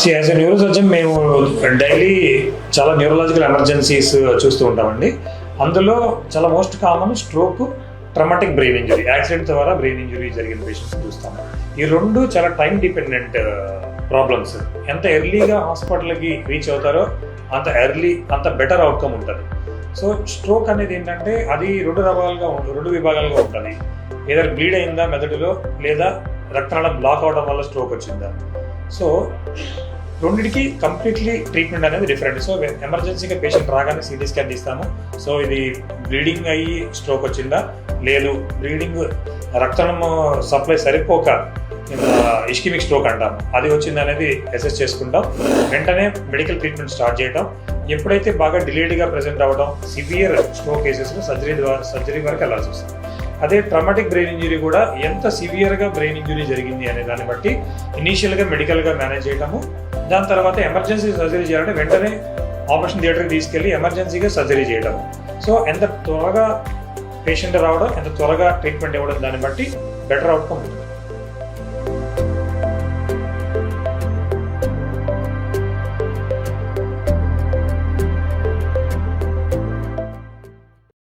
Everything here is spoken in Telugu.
యాజ్ ఎ న్యూరో సర్జన్ మేము డైలీ చాలా న్యూరలాజికల్ ఎమర్జెన్సీస్ చూస్తూ ఉంటామండి. అందులో చాలా most common stroke, traumatic brain injury, accident ద్వారా బ్రెయిన్ ఇంజరీ జరిగిన పేషెంట్స్ చూస్తాము. ఈ రెండు చాలా టైం డిపెండెంట్ ప్రాబ్లమ్స్. ఎంత ఎర్లీగా హాస్పిటల్కి రీచ్ అవుతారో అంత బెటర్ అవుట్కమ్ ఉంటుంది. సో స్ట్రోక్ అనేది ఏంటంటే అది రెండు విభాగాలుగా ఉంటుంది. ఏదైనా బ్లీడ్ అయిందా మెదడులో, లేదా రక్తనాళం బ్లాక్ అవడం వల్ల స్ట్రోక్ వచ్చిందా. సో రెండింటికి కంప్లీట్లీ ట్రీట్మెంట్ అనేది డిఫరెంట్. సో ఎమర్జెన్సీగా పేషెంట్ రాగానే సిటీ స్కాన్ తీస్తాము. సో ఇది బ్లీడింగ్ అయ్యి స్ట్రోక్ వచ్చిందా, లేదు బ్లీడింగ్ రక్తం సప్లై సరిపోక ఇస్కిమిక్ స్ట్రోక్ అంటాము, అది వచ్చింది అనేది అసెస్ చేసుకుంటాం. వెంటనే మెడికల్ ట్రీట్మెంట్ స్టార్ట్ చేయడం. ఎప్పుడైతే బాగా డిలేడ్గా ప్రెజెంట్ అవ్వడం, సివియర్ స్ట్రోక్ కేసెస్లో సర్జరీ వరకు వెళ్ళాల్సి వస్తుంది. అదే ట్రామాటిక్ బ్రెయిన్ ఇంజరీ కూడా ఎంత సివియర్గా బ్రెయిన్ ఇంజరీ జరిగింది అనే దాన్ని బట్టి ఇనీషియల్గా మెడికల్గా మేనేజ్ చేయటము. దాని తర్వాత ఎమర్జెన్సీ సర్జరీ చేయాలంటే వెంటనే ఆపరేషన్ థియేటర్కి తీసుకెళ్ళి ఎమర్జెన్సీగా సర్జరీ చేయడం. సో ఎంత త్వరగా పేషెంట్ రావడం, ఎంత త్వరగా ట్రీట్మెంట్ ఇవ్వడం, దాన్ని బట్టి బెటర్ అవుట్కమ్ ఉంటుంది.